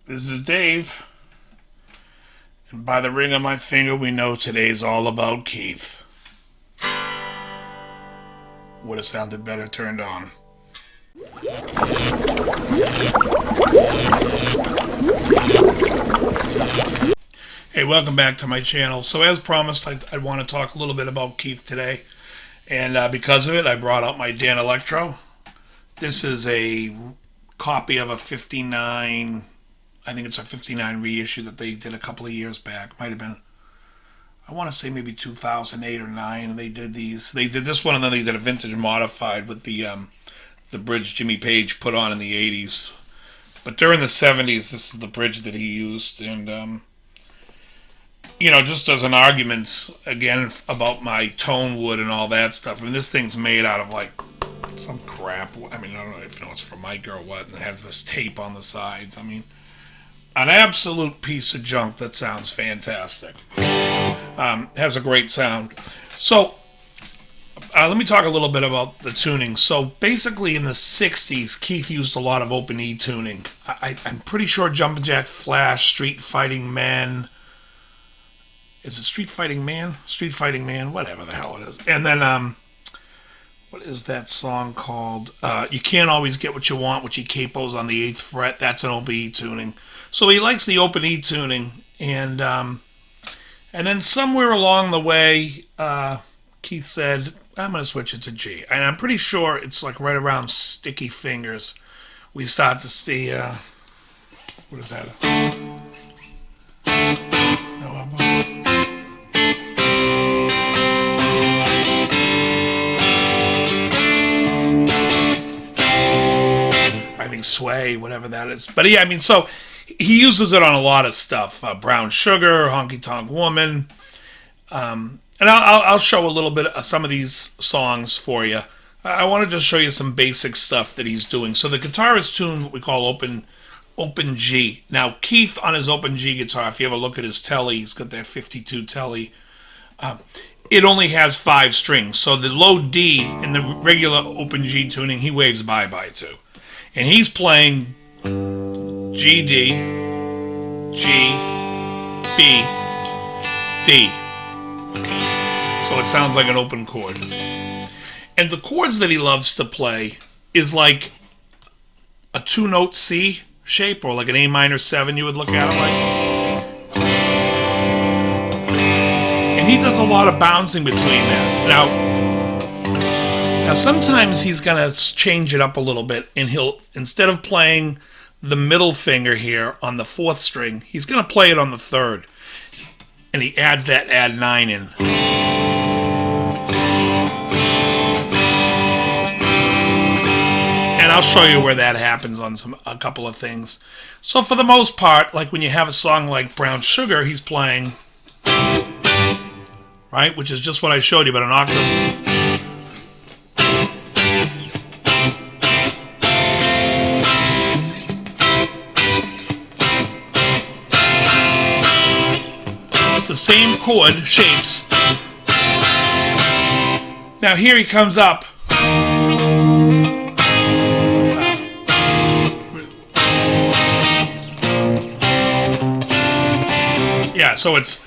This is Dave, and by the ring on my finger, we know today's all about Keith. Would have sounded better turned on. Hey, welcome back to my channel. So, as promised, I want to talk a little bit about Keith today, and because of it, I brought out my Dan Electro. This is a copy of a 59. I think it's a 59 reissue that they did a couple of years back. Might have been, I want to say maybe 2008 or 9. They did these. They did this one, and then they did a vintage modified with the bridge Jimmy Page put on in the 80s. But during the 70s, this is the bridge that he used, and just as an argument again about my tone wood and all that stuff. I mean, this thing's made out of like some crap. I mean, I don't know if it's from Micro or what. And it has this tape on the sides. I mean, an absolute piece of junk that sounds fantastic. Has a great sound. So, let me talk a little bit about the tuning. So, basically, in the 60s, Keith used a lot of open E tuning. I'm pretty sure Jumpin' Jack Flash, Street Fighting Man. Is it Street Fighting Man? Street Fighting Man? Whatever the hell it is. And then, what is that song called? You Can't Always Get What You Want, which he capos on the 8th fret. That's an open E tuning. So he likes the open E tuning, and then somewhere along the way, Keith said, "I'm going to switch it to G." And I'm pretty sure it's like right around Sticky Fingers, we start to see what is that? No, I think Sway, whatever that is. But yeah, I mean, so he uses it on a lot of stuff. Brown Sugar, Honky Tonk Woman. And I'll show a little bit of some of these songs for you. I want to just show you some basic stuff that he's doing. So the guitar is tuned what we call open G. Now, Keith on his open G guitar, if you ever look at his Telly, he's got that 52 Telly. It only has 5 strings. So the low D in the regular open G tuning, he waves bye-bye to. And he's playing G, D, G, B, D. So it sounds like an open chord. And the chords that he loves to play is like a 2-note C shape, or like an A minor 7 you would look at it like. And he does a lot of bouncing between that. Now sometimes he's going to change it up a little bit, and he'll, instead of playing the middle finger here on the 4th string, he's going to play it on the 3rd. And he adds that add 9 in. And I'll show you where that happens on a couple of things. So for the most part, like when you have a song like Brown Sugar, he's playing, right, which is just what I showed you, but an octave. It's the same chord shapes. Now here he comes up. Yeah, so it's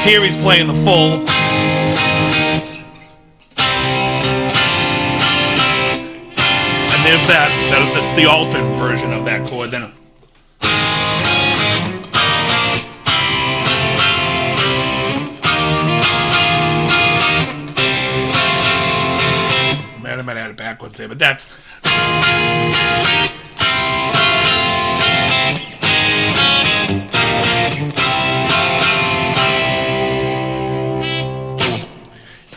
here he's playing the full. And there's the altered version of that chord. Then I might have it backwards there, but that's.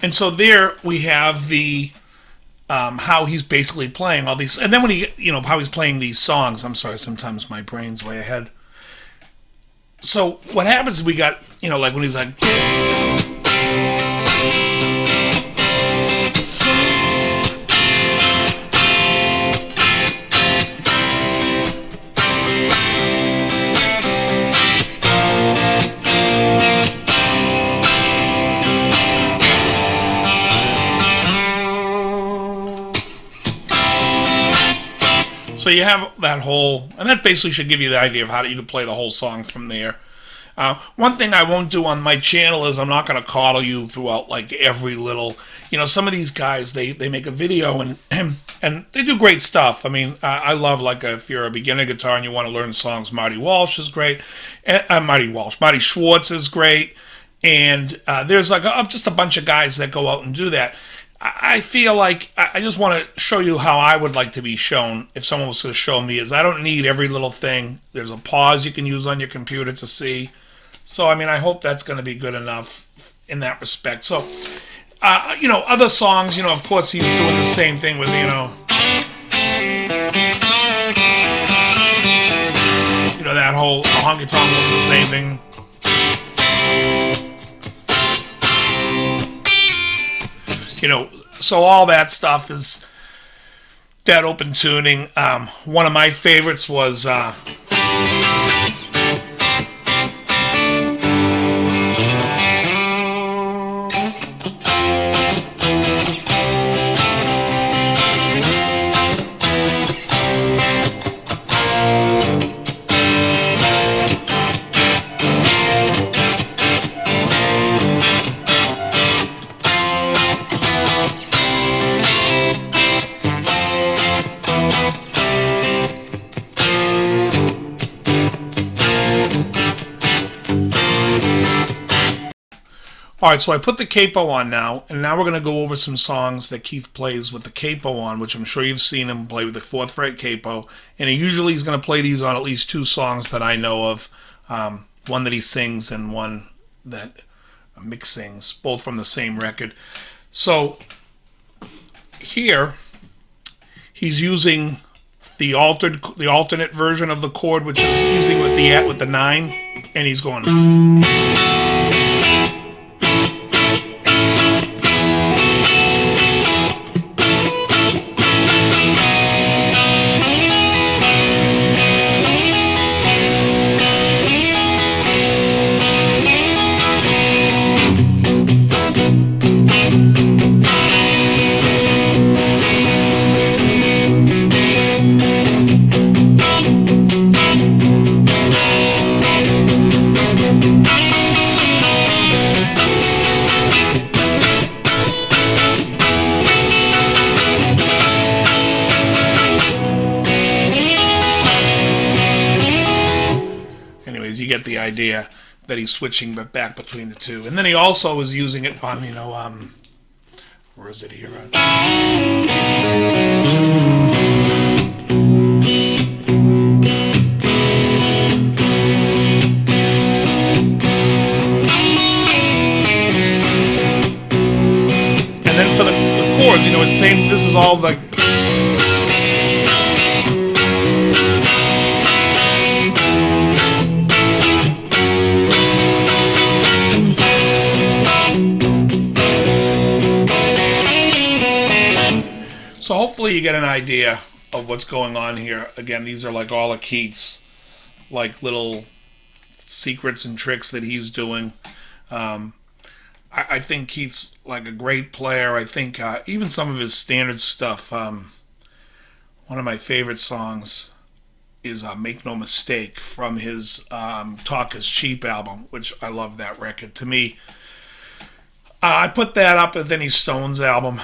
And so there we have the how he's basically playing all these, and then when how he's playing these songs. I'm sorry, sometimes my brain's way ahead. So what happens is we got like when he's like. So you have that whole, and that basically should give you the idea of how you can play the whole song from there. One thing I won't do on my channel is I'm not going to coddle you throughout like every little, some of these guys, they make a video and and they do great stuff. I mean, I love, like, if you're a beginner guitar and you want to learn songs, Marty Walsh is great. Marty Schwartz is great. And there's like just a bunch of guys that go out and do that. I feel like I just want to show you how I would like to be shown if someone was to show me. Is I don't need every little thing. There's a pause you can use on your computer to see. So, I mean, I hope that's going to be good enough in that respect. So, other songs, of course, he's doing the same thing with, that whole honky tonk, the same thing. So all that stuff is that open tuning. One of my favorites was Alright, so I put the capo on now, and now we're going to go over some songs that Keith plays with the capo on, which I'm sure you've seen him play with the 4th fret capo, and he usually is going to play these on at least 2 songs that I know of, one that he sings and one that Mick sings, both from the same record. So here, he's using the alternate version of the chord, which is using with the 9, and he's going. You get the idea that he's switching back between the two. And then he also is using it on, where is it here? And then for the chords, it's same, this is all the... So hopefully you get an idea of what's going on here. Again, these are like all of Keith's like little secrets and tricks that he's doing. I think Keith's like a great player. I think even some of his standard stuff. One of my favorite songs is Make No Mistake from his Talk Is Cheap album, which I love that record. To me, I put that up with any Stones album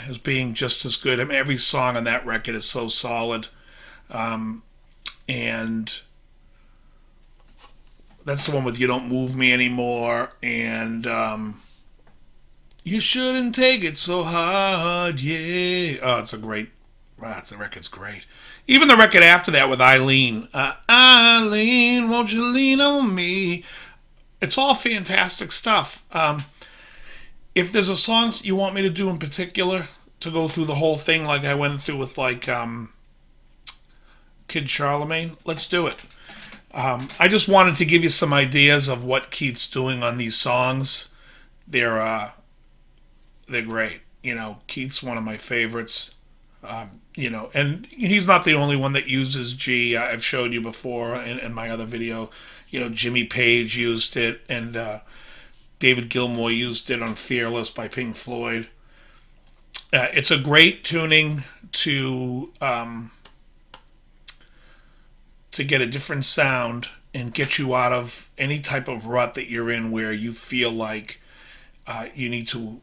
as being just as good. I mean, every song on that record is so solid. And that's the one with You Don't Move Me Anymore. And You Shouldn't Take It So Hard, yeah. Oh, it's a great... the record's great. Even the record after that with Eileen. Eileen, won't you lean on me? It's all fantastic stuff. If there's a song you want me to do in particular, to go through the whole thing like I went through with like Kid Charlemagne, let's do it. I just wanted to give you some ideas of what Keith's doing on these songs. They're great. Keith's one of my favorites. And he's not the only one that uses G. I've showed you before in my other video. Jimmy Page used it, and David Gilmour used it on Fearless by Pink Floyd. It's a great tuning to to get a different sound and get you out of any type of rut that you're in where you feel like you need to,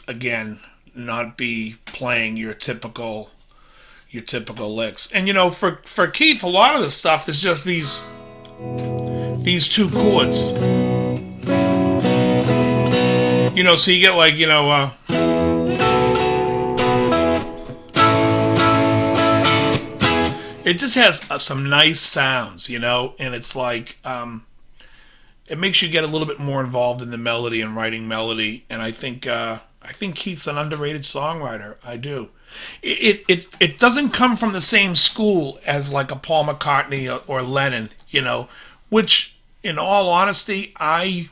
again, not be playing your typical licks. And for Keith, a lot of the stuff is just these two chords. So you get like, it just has some nice sounds, and it's like, it makes you get a little bit more involved in the melody and writing melody. And I think Keith's an underrated songwriter. I do. It doesn't come from the same school as like a Paul McCartney or Lennon, which in all honesty, I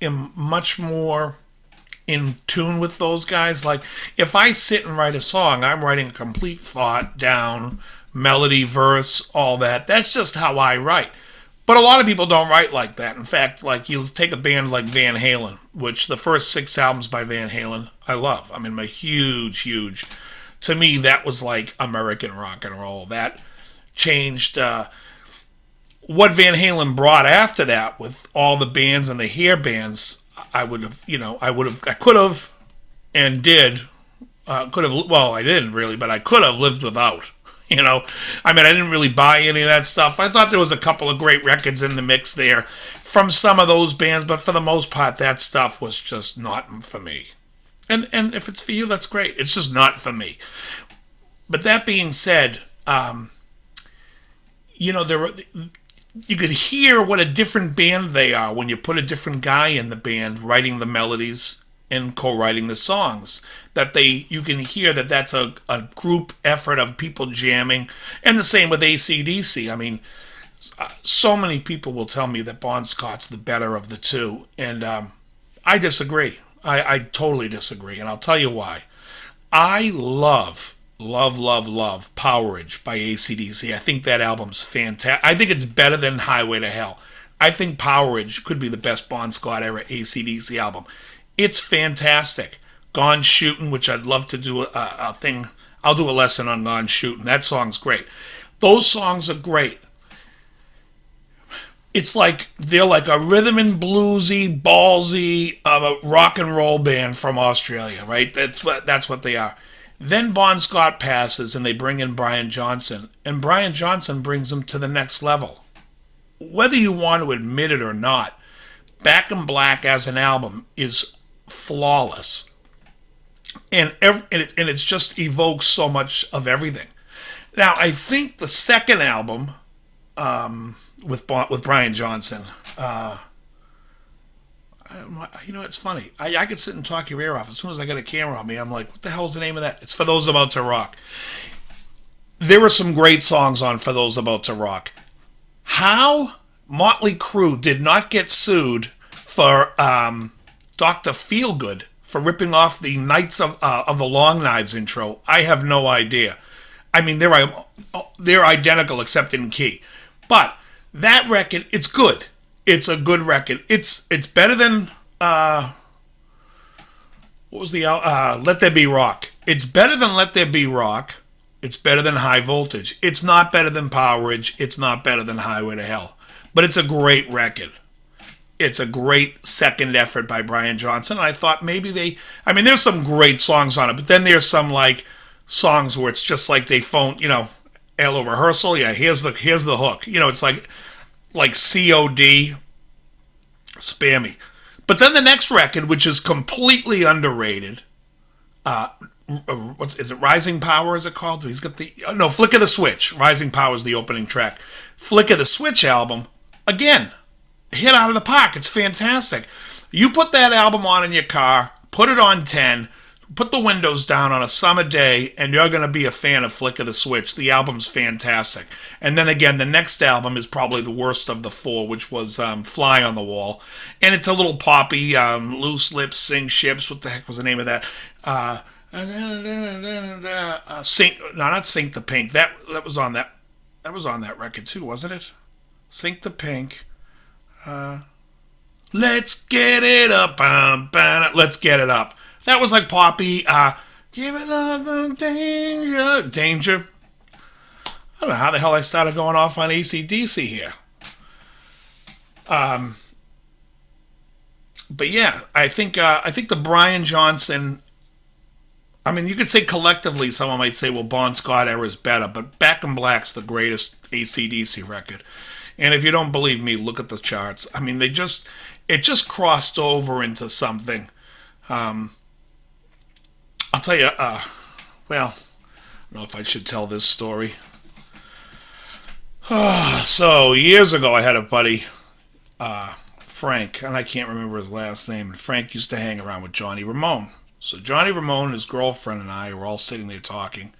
am much more in tune with those guys. Like if I sit and write a song, I'm writing a complete thought down, melody, verse, all that. That's just how I write. But a lot of people don't write like that. In fact, like you take a band like Van Halen, which the first 6 albums by Van Halen, I love. I mean, I'm a huge, to me, that was like American rock and roll. That changed what Van Halen brought after that with all the bands and the hair bands. I could have and did, I didn't really, but I could have lived without. I didn't really buy any of that stuff. I thought there was a couple of great records in the mix there from some of those bands, but for the most part, that stuff was just not for me. And if it's for you, that's great. It's just not for me. But that being said, you could hear what a different band they are when you put a different guy in the band writing the melodies and co-writing the songs. That you can hear that that's a group effort of people jamming. And the same with AC/DC. I mean, so many people will tell me that Bon Scott's the better of the two. And I disagree. I totally disagree. And I'll tell you why. I love Powerage by AC/DC. I think that album's fantastic. I think it's better than Highway to Hell. I think Powerage could be the best Bon Scott era AC/DC album. It's fantastic. Gone Shootin', which I'd love to do a thing. I'll do a lesson on Gone Shootin'. That song's great. Those songs are great. It's like they're like a rhythm and bluesy, ballsy rock and roll band from Australia, right? That's what they are. Then Bon Scott passes and they bring in Brian Johnson, and Brian Johnson brings them to the next level. Whether you want to admit it or not, Back in Black as an album is flawless. And it just evokes so much of everything. Now, I think the second album with Brian Johnson, it's funny. I could sit and talk your ear off. As soon as I got a camera on me, I'm like, what the hell's the name of that? It's For Those About to Rock. There were some great songs on For Those About to Rock. How Motley Crue did not get sued for Dr. Feelgood for ripping off the Knights of the Long Knives intro, I have no idea. I mean, they're identical except in key. But that record, it's good. It's a good record. It's better than what was the Let There Be Rock. It's better than Let There Be Rock. It's better than High Voltage. It's not better than Powerage. It's not better than Highway to Hell. But it's a great record. It's a great second effort by Brian Johnson. And I thought maybe there's some great songs on it, but then there's some like songs where it's just like they phone, hello rehearsal. Yeah, here's the hook. It's like COD, spammy. But then the next record, which is completely underrated, is it Rising Power? Is it called? He's got Flick of the Switch. Rising Power is the opening track. Flick of the Switch album, again, hit out of the park. It's fantastic. You put that album on in your car, put it on 10, put the windows down on a summer day, and you're going to be a fan of Flick of the Switch. The album's fantastic. And then again, the next album is probably the worst of the 4, which was Fly on the Wall. And it's a little poppy, Loose Lips, Sing Ships. What the heck was the name of that? Not Sink the Pink. That was on that. That was on that record too, wasn't it? Sink the Pink. Let's get it up. Let's get it up. That was like poppy. Give it up, danger. don't know how the hell I started going off on AC/DC here. But yeah, I think the Brian Johnson. I mean, you could say collectively, someone might say, well, Bon Scott era is better, but Back in Black's the greatest AC/DC record. And if you don't believe me, look at the charts. I mean, it just crossed over into something. Um, I'll tell you, well, I don't know if I should tell this story. So, years ago, I had a buddy, Frank, and I can't remember his last name. And Frank used to hang around with Johnny Ramone. So Johnny Ramone and his girlfriend and I were all sitting there talking.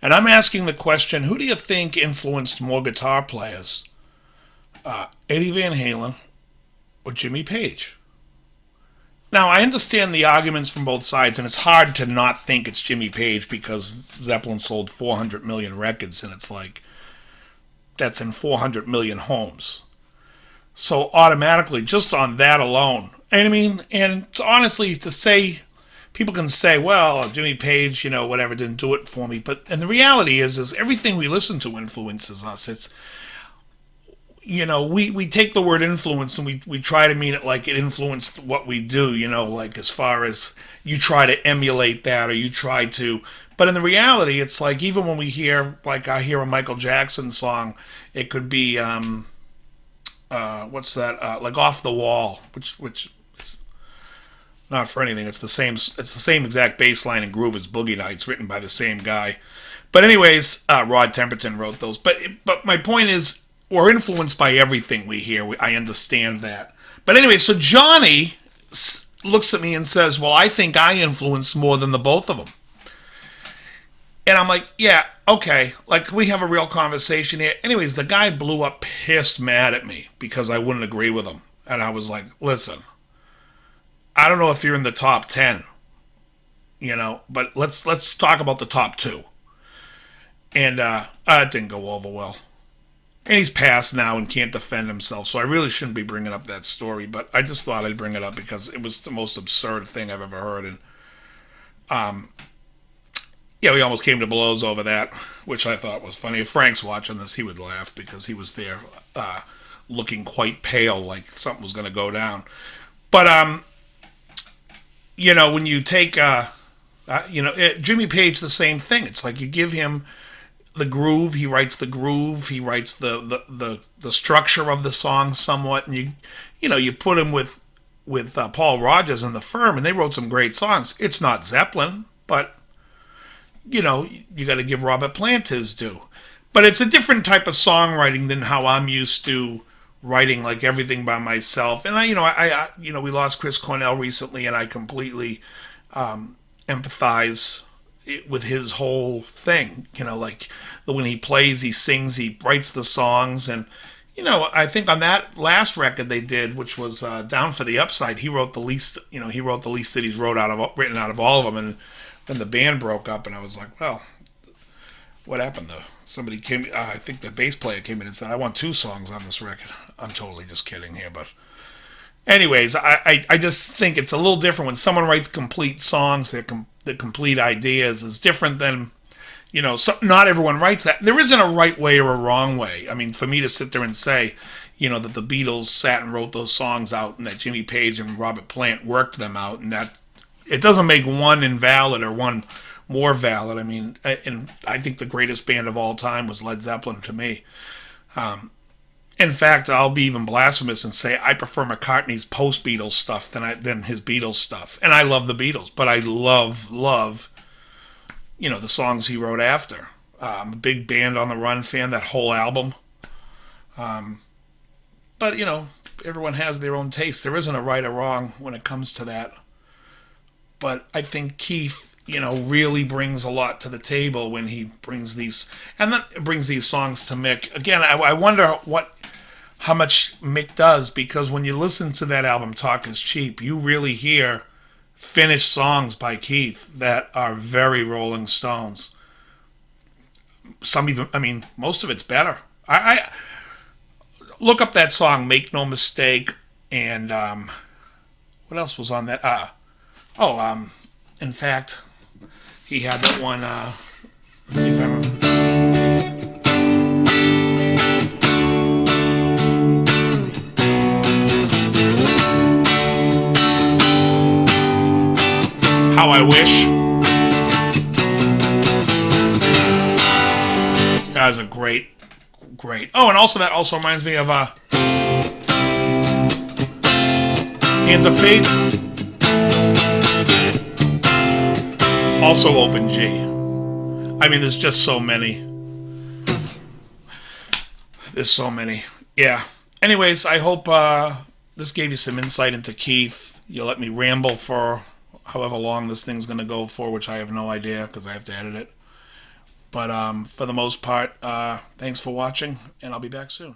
And I'm asking the question, who do you think influenced more guitar players? Eddie Van Halen or Jimmy Page? Now, I understand the arguments from both sides, and it's hard to not think it's Jimmy Page because Zeppelin sold 400 million records, and it's like, that's in 400 million homes. So automatically, just on that alone, and I mean, and honestly, to say, people can say, well, Jimmy Page, whatever, didn't do it for me. And the reality is everything we listen to influences us. It's, we take the word influence and we try to mean it like it influenced what we do, like as far as you try to emulate that or you try to. But in the reality, it's like even when we hear, like I hear a Michael Jackson song, it could be, what's that? Like Off the Wall, which is not for anything. It's the same exact bass line and groove as Boogie Nights, written by the same guy. But anyways, Rod Temperton wrote those. But my point is, we're influenced by everything we hear. I understand that. But anyway, so Johnny looks at me and says, well, I think I influenced more than the both of them. And I'm like, yeah, okay. Like, we have a real conversation here. Anyways, the guy blew up pissed mad at me because I wouldn't agree with him. And I was like, listen, I don't know if you're in the top 10, but let's talk about the top 2. And it didn't go over well. And he's passed now and can't defend himself, so I really shouldn't be bringing up that story, but I just thought I'd bring it up because it was the most absurd thing I've ever heard. And yeah, we almost came to blows over that, which I thought was funny. If Frank's watching this, he would laugh because he was there looking quite pale, like something was going to go down. But, when you take, Jimmy Page, the same thing. It's like you give him the groove, he writes the groove, he writes the structure of the song somewhat, and you put him with Paul Rodgers and the Firm, and they wrote some great songs. It's not Zeppelin, but you got to give Robert Plant his due. But it's a different type of songwriting than how I'm used to writing, like everything by myself. And I we lost Chris Cornell recently, and I completely empathize with his whole thing. Like when he plays, he sings, he writes the songs, and I think on that last record they did, which was Down for the Upside, he wrote the least. He wrote the least that he's written out of all of them, and then the band broke up, and I was like, well, what happened though? Somebody came, I think the bass player came in and said, I want 2 songs on this record. I'm totally just kidding here, but anyways, I just think it's a little different when someone writes complete songs, the complete ideas is different than, so not everyone writes that. There isn't a right way or a wrong way. I mean, for me to sit there and say, that the Beatles sat and wrote those songs out and that Jimmy Page and Robert Plant worked them out, and that it doesn't make one invalid or one more valid. I mean, and I think the greatest band of all time was Led Zeppelin to me. In fact, I'll be even blasphemous and say I prefer McCartney's post-Beatles stuff than his Beatles stuff. And I love the Beatles, but I love, the songs he wrote after. I'm a big Band on the Run fan, that whole album. But, everyone has their own taste. There isn't a right or wrong when it comes to that. But I think Keith, really brings a lot to the table when he brings these songs to Mick. Again, I wonder how much Mick does, because when you listen to that album, Talk Is Cheap, you really hear finished songs by Keith that are very Rolling Stones. Some even, most of it's better. I look up that song, Make No Mistake, and what else was on that? In fact, he had that one, let's see if I remember. How I Wish. That is a great. Oh, and also that also reminds me of Hands of Fate. Also open G. I mean, there's just so many. There's so many. Yeah. Anyways, I hope this gave you some insight into Keith. You'll let me ramble for however long this thing's going to go for, which I have no idea because I have to edit it. But for the most part, thanks for watching, and I'll be back soon.